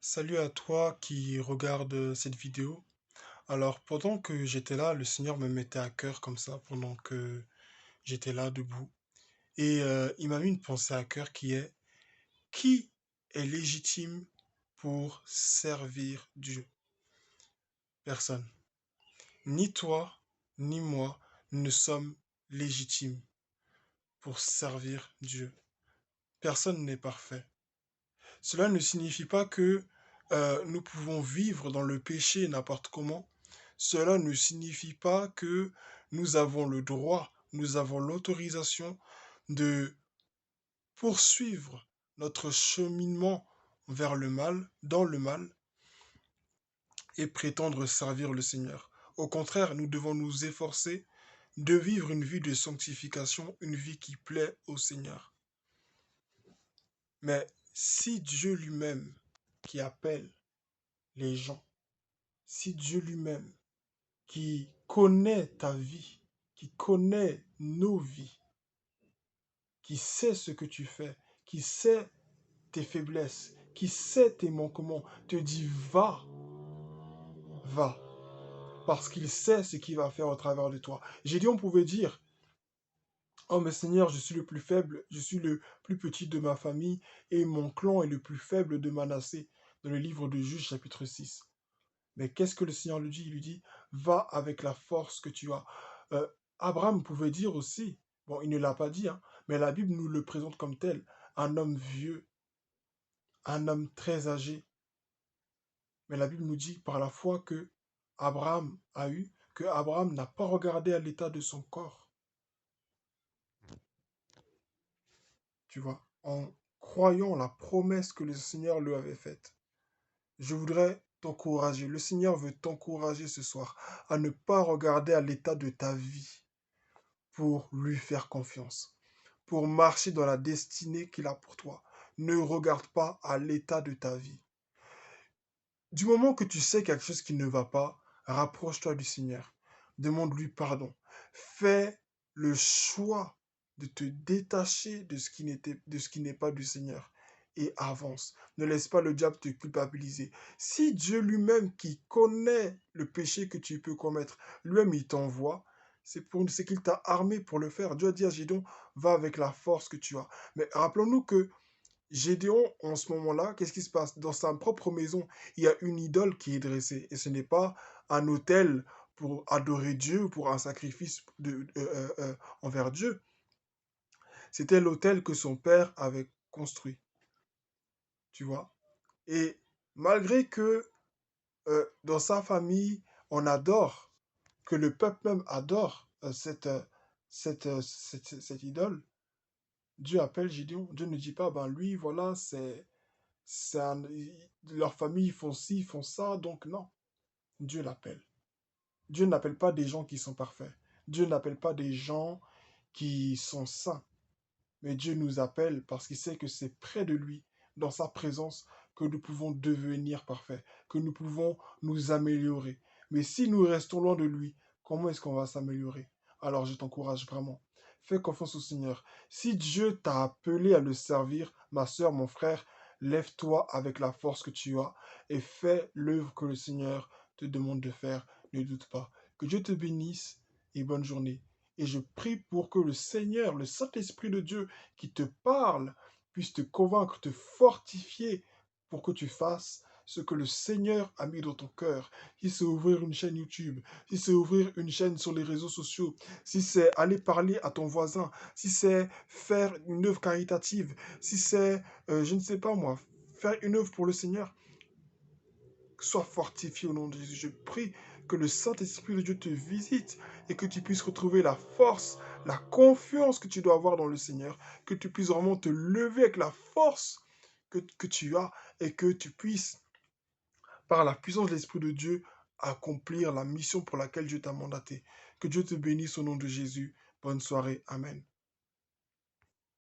Salut à toi qui regarde cette vidéo. Alors, pendant que j'étais là, le Seigneur me mettait à cœur comme ça, pendant que j'étais là debout. Et il m'a mis une pensée à cœur qui est légitime pour servir Dieu? Personne. Ni toi, ni moi ne sommes légitimes pour servir Dieu. Personne n'est parfait. Cela ne signifie pas que nous pouvons vivre dans le péché n'importe comment. Cela ne signifie pas que nous avons le droit, nous avons l'autorisation de poursuivre notre cheminement vers le mal, dans le mal, et prétendre servir le Seigneur. Au contraire, nous devons nous efforcer de vivre une vie de sanctification, une vie qui plaît au Seigneur. Mais si Dieu lui-même, qui appelle les gens, si Dieu lui-même, qui connaît ta vie, qui connaît nos vies, qui sait ce que tu fais, qui sait tes faiblesses, qui sait tes manquements, te dit va, va, parce qu'il sait ce qu'il va faire au travers de toi. Gédéon pouvait dire, oh mais Seigneur, je suis le plus faible, je suis le plus petit de ma famille, et mon clan est le plus faible de Manassé, dans le livre de Juges chapitre 6. Mais qu'est-ce que le Seigneur lui dit? Il lui dit, va avec la force que tu as. Euh, Abraham pouvait dire aussi, bon, il ne l'a pas dit, hein, mais la Bible nous le présente comme tel, un homme vieux, un homme très âgé. Mais la Bible nous dit par la foi que Abraham a eu, que Abraham n'a pas regardé à l'état de son corps, tu vois, en croyant la promesse que le Seigneur lui avait faite. Je voudrais t'encourager, le Seigneur veut t'encourager ce soir à ne pas regarder à l'état de ta vie pour lui faire confiance, pour marcher dans la destinée qu'il a pour toi. Ne regarde pas à l'état de ta vie. Du moment que tu sais quelque chose qui ne va pas, rapproche-toi du Seigneur. Demande-lui pardon. Fais le choix de te détacher de ce qui n'est pas du Seigneur et avance. Ne laisse pas le diable te culpabiliser. Si Dieu lui-même qui connaît le péché que tu peux commettre, lui-même il t'envoie, c'est qu'il t'a armé pour le faire. Dieu a dit à Gédéon, va avec la force que tu as. Mais rappelons-nous que Gédéon, en ce moment-là, qu'est-ce qui se passe? Dans sa propre maison, il y a une idole qui est dressée. Et ce n'est pas un autel pour adorer Dieu ou pour un sacrifice envers Dieu. C'était l'autel que son père avait construit, tu vois. Et malgré que dans sa famille, on adore, que le peuple même adore cette idole, Dieu appelle Gédéon. Dieu ne dit pas, ben lui, voilà, leur famille, ils font ci, ils font ça, donc non. Dieu l'appelle. Dieu n'appelle pas des gens qui sont parfaits. Dieu n'appelle pas des gens qui sont saints. Mais Dieu nous appelle parce qu'il sait que c'est près de lui, dans sa présence, que nous pouvons devenir parfaits, que nous pouvons nous améliorer. Mais si nous restons loin de lui, comment est-ce qu'on va s'améliorer? Alors je t'encourage vraiment. Fais confiance au Seigneur. Si Dieu t'a appelé à le servir, ma soeur, mon frère, lève-toi avec la force que tu as et fais l'œuvre que le Seigneur te demande de faire. Ne doute pas. Que Dieu te bénisse et bonne journée. Et je prie pour que le Seigneur, le Saint-Esprit de Dieu qui te parle, puisse te convaincre, te fortifier pour que tu fasses ce que le Seigneur a mis dans ton cœur. Si c'est ouvrir une chaîne YouTube, si c'est ouvrir une chaîne sur les réseaux sociaux, si c'est aller parler à ton voisin, si c'est faire une œuvre caritative, si c'est, je ne sais pas moi, faire une œuvre pour le Seigneur, sois fortifié au nom de Jésus. Je prie que le Saint-Esprit de Dieu te visite et que tu puisses retrouver la force, la confiance que tu dois avoir dans le Seigneur, que tu puisses vraiment te lever avec la force que tu as et que tu puisses, par la puissance de l'Esprit de Dieu, accomplir la mission pour laquelle Dieu t'a mandaté. Que Dieu te bénisse au nom de Jésus. Bonne soirée. Amen.